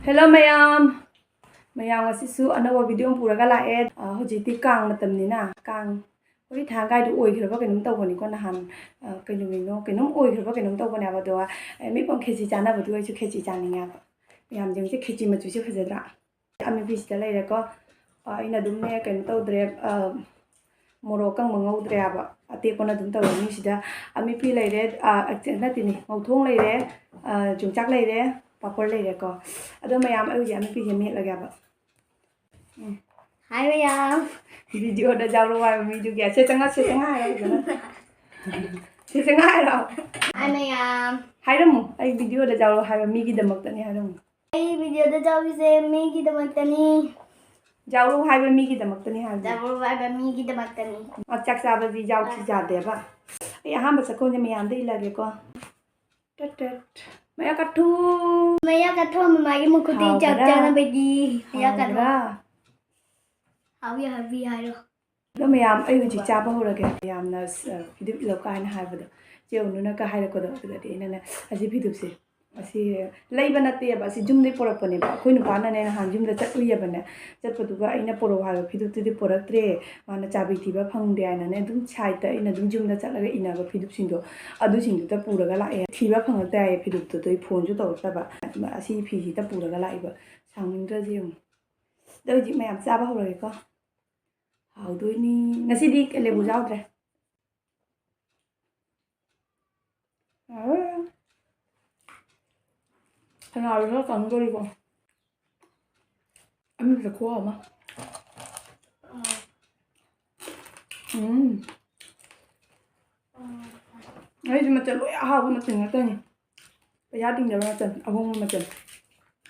Hello mayam wasisu anawa video puraga lae hojiti kang matamnina kang oi thangai du oi khirba kenum tawbani ko nahan kenum oi khirba kenum tawbani aba do mi pon kheji jana badu ai chu kheji janinga ba mayam jeng se kheji machu se phajadra ami bis ta lai ko ina dum ne ken tawdre moro kang mangau aba ate kona dum tawni sida ami pi lai re na tini ngauthong lai re jungchak lai re papor lai re ko ado mayam ai ji ami pi je met laga ba Hai mayam video da jawlo wa mi ju kya se changa ai rồi Hai mayam hai ramu ai video da jawlo hai mi gi damak tani hai ramu ai video da jawli se mi gi damak tani jawlo hai mi gi damak tani hai jawlo hai mi gi damak tani chak sa ba ji jaw chi ja de ba ai aham ba sakon ne mayam dei lage ko tet maya kathu mama gi mukhuti chak chana begi maya kathu hawi hai ro do mayam ai ji cha ba hora ge mayam na video lo ka na hai ba do je unu na ka hai ko do da de na aji video se asi leiba na te ba si jum de porap ne ba khoi nu pa na ne han jum da chat uya ba ne chat pa du ga ina poro ha video tu de porak tre mana chabi thi ba phang de na ne dum chai ta ina dum jum da chat la ga ina ba video sing do adu sing du ta pura ga la e thi ba phang ta e video tu to phone ju to ta ba asi phi si ta pura ga la e ba sang ning dra ji da ji mayam cha ba ho re ko hau doi ni ngasi di le bu jaw tre nào nó còn tôi đi con ăn được khô không á ấy thì mà chân lỗi hao mà chân nó tên bây giờ định là chân không mà chân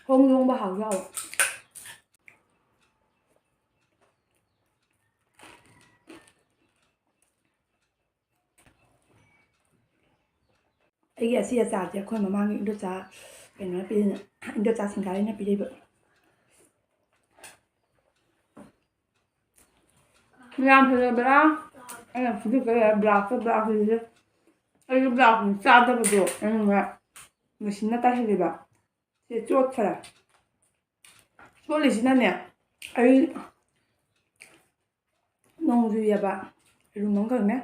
không luôn bà hảo rau ấy giờ xia chả thì khôi mà mang những đứa chả cái nói bây giờ anh đưa ra sinh cái này bây giờ làm thì là bra anh làm phụ cái là bra thì chứ anh cái bra cũng sao đâu được anh mà machine nó ta hay ba sẽ chốt phải là chốt là gì nè ấy nông gì ba đúng nông cần nhé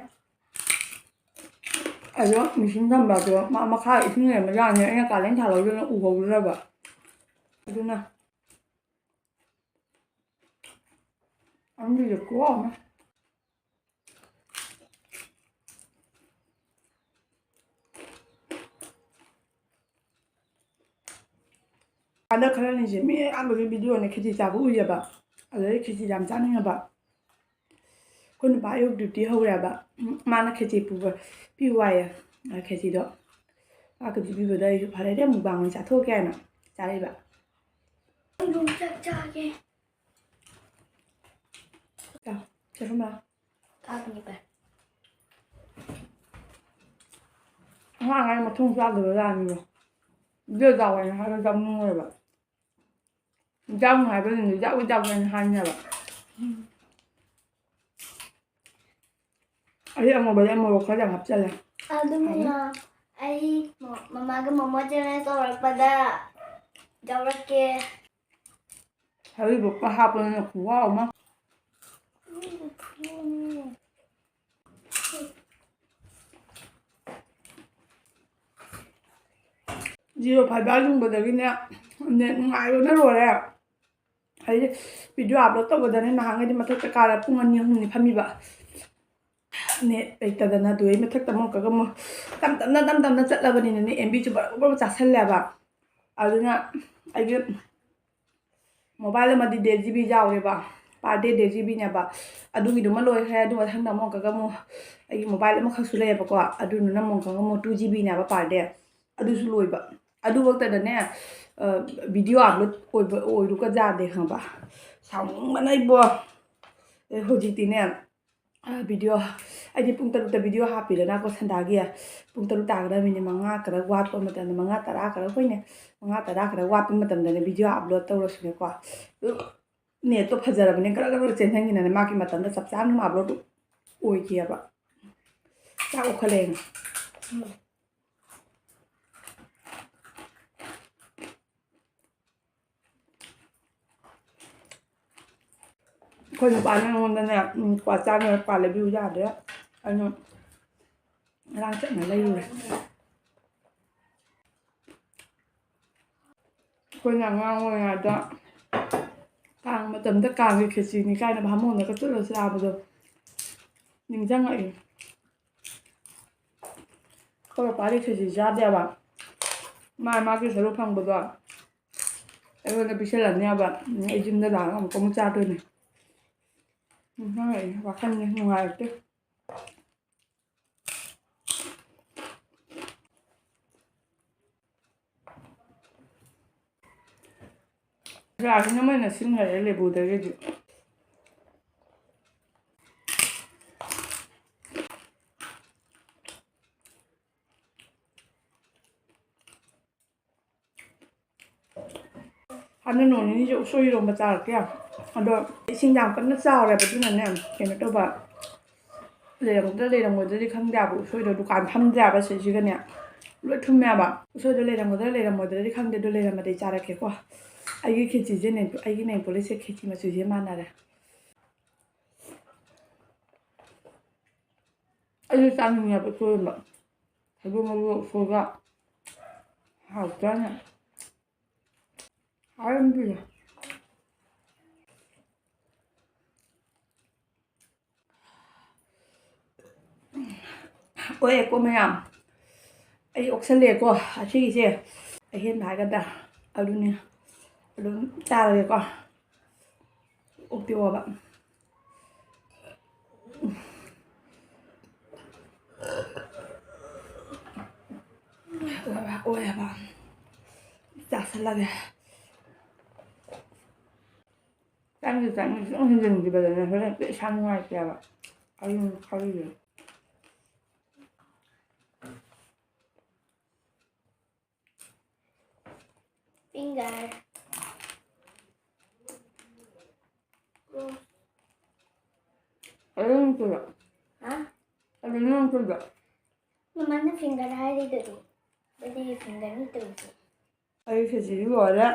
ai đó machine thằng bà đó mà khai ít người mà ra nhỉ anh cả lên thảo rồi nó ủ hầu ra ba đúng nè ăn gì được quá mà ada kalian ni je mi an bagi video ni khiti cha bu ya ba ale khiti jam cha ni ba kun ba yo duty ho ya ba ma na khiti pu ba pi wa ya khiti do a ka bi ba dai pha dai mu bang cha tho ke na cha dai ba đúng cha ke cha không ba ni ba hoa ngày mà thông ra được ra nhiều đưa giàu này hai trăm người ba trăm hai bên người dạo cái trăm này hai nhà ba ấy em em một cái giảm hấp chân này đúng rồi ai mama cái mama cho nên tôi rồi pada jauh ke thấy được cái hộp này là wow mà Dilo phải bao dung bật cái nè nên ngại rồi nó rồi đấy thấy video upload tao bật nên hàng cái mà tất cả là phun ăn nhiều hơn thì ba nè bây giờ là đuổi mà tất cả mọi cái mà tâm nó chất là bên này nè em bị chụp bao chặt xel là ba à rồi nè ai biết mobile mà đi để GB giàu đấy ba ba để GB nha ba à đúng rồi mà lôi hay đúng là thằng nào mọi cái mà ai mobile mà khác số này ba qua à đúng là mọi cái mà 2GB nha ba đấy à đúng số lôi ba adu wakta da ne video upload oi ru ka ja de ha ba sang manai bo hoji ti ne video ai di pung taru ta video ha pi na ko sanda gi pung taru ta ga mini manga ka wa to ma ta manga tara ka ko ne manga tara ka wa pi ma tam da video upload to ro su ko ne to phajara bane kara kara chen thang ni na ma ki ma tam da sap chan ma upload oi ki ba ta ko khale คนป่านนั่งนั่นเนี่ยกว่าจ้างเนี่ยป่านเลยบิวยากเลยอันนี้ร่างจะไหนได้อยู่เลยคนอย่างงานเลยอ่ะจะกลางมาเติมตะการคือเคซีนี่ใกล้นะพามุนแล้วก็จุดเราสลาไปเลยนิ่งจังไงก็ป่านที่เคซีจ้าเดียวแบบมาคือสรุปพังบ่ด้วยไอ้คนจะไปเชื่อเนี่ยแบบไอ้จิมได้หลังผมก็ไม่จ้าด้วยนี่นั่นไงว่าขั้นนี้ยังไงเด้ราที่นั่นไม่น่าสิ่งอะไรเลยบูดเลยจูอันนั้นหนูนี่จะช่วยลงมาจากแก้วอันเดียวสิ่งอย่างก็น่าเศร้าอะไรแบบนี้นั่นเนี่ยเห็นไหมตัวแบบเลยมันจะเลยทำมันจะได้ข้างเดียวช่วยเดี๋ยวดูการทำเดียวไปเฉยๆกันเนี่ยรถทุ่มแม่แบบช่วยเดี๋ยวเลยทำมันจะเลยทำมันจะได้ข้างเดียวเลยทำมันได้จ่ายอะไรก็ไอ้ยี่คิดจีเจเนี่ยไอ้ยี่เนี่ยโพลิสคิดจีมาช่วยมันอะไรไอ้ยี่จานเนี่ยไปช่วยแบบให้ดูมาดูช่วยก็好干呀，还有这个，我也过没呀，ไอ้อกเสลียก็อาชีพเช่ไอ้เห็นหายกันแต่เอาดูเนี่ยเอาดูจ้าเลยก็อกตีว่าแบบโอ้ยแบบจ้าสลัดเลยตั้งอยู่ต้องเห็นดีไปเลยนะเพราะเป็นช่างง่ายแกแบบเอาอยู่เขาอยู่ finger เอาเรื่องตัว ฮะ เอาเรื่องตัว mamma finger hai di tu di finger ni tu ไอ้คือจีบว่าแล้ว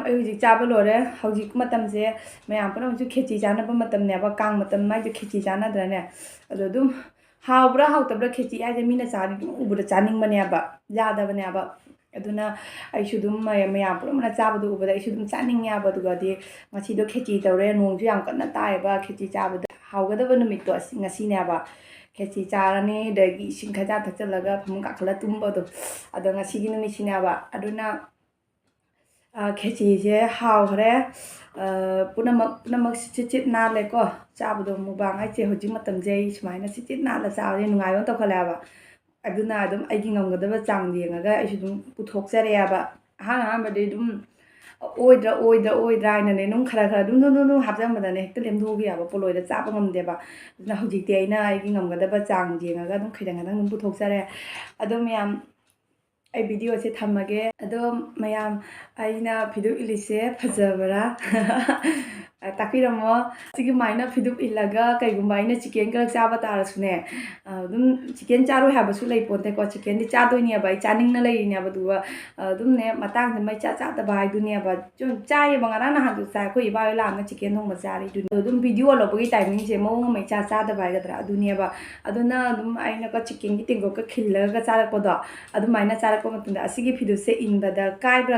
ไอ้จีจ้าไปเลยแล้วเขาจีก็มาทำเสียไม่อยากเป็นว่าจะคิดจีจ้านะเพราะมาทำเนี่ยว่ากลางมาทำไม่จะคิดจีจ้านะแต่เนี่ยดูหาวปะหาวแต่ละคิดจีไอ้จะมีน่าจานี่อุบลจานิ่งมันเนี่ยแบบยาดามันเนี่ยแบบดูนะไอ้ชุดไม่อยากเป็นว่าน่าจ้าไปดูอุบลไอ้ชุดจานิ่งเนี่ยแบบดูก็ดีมาชีดูคิดจีแต่เรื่องนุ่งที่ยังกันน่าตายแบบคิดจีจ้าแบบหาวก็ได้เป็นนุ่มตัวสิ่งสิ่งเนี่ยแบบคิดจีจ้านี่เด็กสิ่งขยันทัศน์แล้วก็ผมก็ขลังตุ้มแบบดูงั้นสิ่งนี้สิ่งเนี่ยแบบดูนะเคจีเจ้ฮาวเขาเนี่ยปุ่นมักชิดๆนานเลยก็จ้าบุดมุบางไอ้เจ้าหัวจิมาตั้งใจสมัยนั้นชิดๆนานละจ้าเนี่ยนุ่งไงวันตัวเขาแล้วอะไอ้ดูน่าดูไอ้กินงงก็ได้ว่าจังดีงั้นก็ไอ้ชุดปุถุกเสียเลยอะแบบฮ่าแบบนี้ดูโอ้ยดรานั่นเนี่ยนุ่งขนาดดูหับจังแบบนั้นเนี่ยตัวเลี้ยงดูกี่อะแบบปลอยจะจ้าปงมเดียบอะน่าหัวจิตใจน่าไอ้กินงงก็ได้ว่าจังดีงั้นก็ต้องคิดอย่างนั้นนุ่งปุถุกเสียเลยอะดูมีไอ้วิดีโอเสร็จทำมาเกะดูไม่ยามไอ้น่ะวิดีโออิลิเซ่พัฒนาบระตักพี่รำว่าสิ่งไม่น่ะวิดีโออิลลักก็ใครกุมไม่น่ะชิคเก้นก็จ้าบัตรอะไรสุดเนี่ยดูชิคเก้นจ้ารู้หาบัสุเลยปนแต่ก็ชิคเก้นที่จ้าตัวเนี่ยไปจ้านิ่งนั่นเลยเนี่ยบัดดูว่าดูเนี่ยมาตั้งแต่ไม่จ้าแต่บายดูเนี่ยบัดจนจ้าอย่างบางอันน่ะหันดูสายคุยบ่อยล่ะมันชิคเก้นท้องมาจ้าเลยดูวิดีโอเราไปที่ไทมิ่งเช่โม่ไม่จ้าแต่บายก็ตระดูเนี่ยบัดดูน่ะดูไอ้น่ะก็ชิคเก้นที่ติงก็คิดแล้วก็จ้าแล้วก็ดอดูไม่น่ะจ้าแล้วก็มันตัวสิ่งที่ดูเสียอินบัดใกล้บ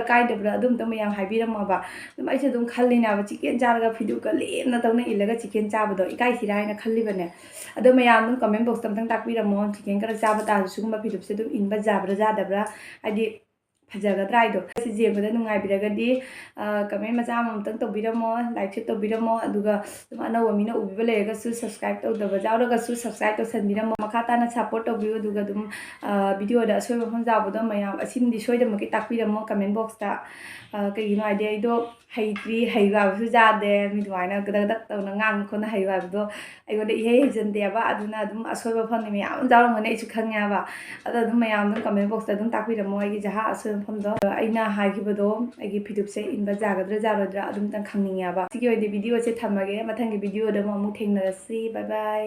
ระดูต้องไม่ยังให้พี่รำมาบัดดูไม่ใช่ดูขันเลยนะบัดชิคเก้นจ้าแล้วก็วิดีโอก็เล่นนะตรงนี้อีกแล้วก็ชิคเก้นจ้าบัดอีกใกล้ที่ได้นะขันเลยบัดเนี่ยดูไม่ยังดูคอมเมนต์บ็อกซ์ตั้งตักพี่รำมองชิคเก้นก็จ้าบัดตาสุขุมบัดวิดีโอเสียดูอินบัดจ้าดับระไอ้ดิพัฒนาก็ได้ดูสิ่งที่มันนุ่งไงบิดกันดีคอมเมนต์มาจ้ามันตั้งตัวบิดมอไลค์ตัวบิดมอดูก็ดูอันนั้นว่ามีน่ะอุบไปเลยก็สู้ subscribe ตัวเดี๋ยวจ้าแล้วก็สู้ subscribe ตัวเสร็จบิดมอมาค่าตานะ support ตัววิวดูก็ดูวิดีโอเดี๋ยวช่วยมันจ้าบุตรมาอย่างสิ่งที่ช่วยเดี๋ยวมันก็ตักบิดมอคอมเมนต์บ็อกซ์ตาก็ยินว่าเดี๋ยวดูให้ดีให้ว่าสุดจ้าเดี๋ยวมีตัวไหนก็ดักตัวนั่งงานคนให้ว่าดูไอ้คนเดียวให้เจนเดียบดูนะดูช่วยพันนี่มีอย่างจ้าลงเงินไอ้ชุดข้างเนี้ยบ่ดูมาอย่างดูคอมเมนต์บ็อกซ์ดูตักบิดมอไอ้ที่จะหาช่วยพันดูไอ้น่าให้กี่บดไอ้กี่พิดุบเซอินบัจจากระดูตั้งคำนี้บ่สิ่งที่วิดีโอเสร็จทำมาเกะมาทั้งวิดีโอเดี๋ยวมามุกเทงนาสีบาย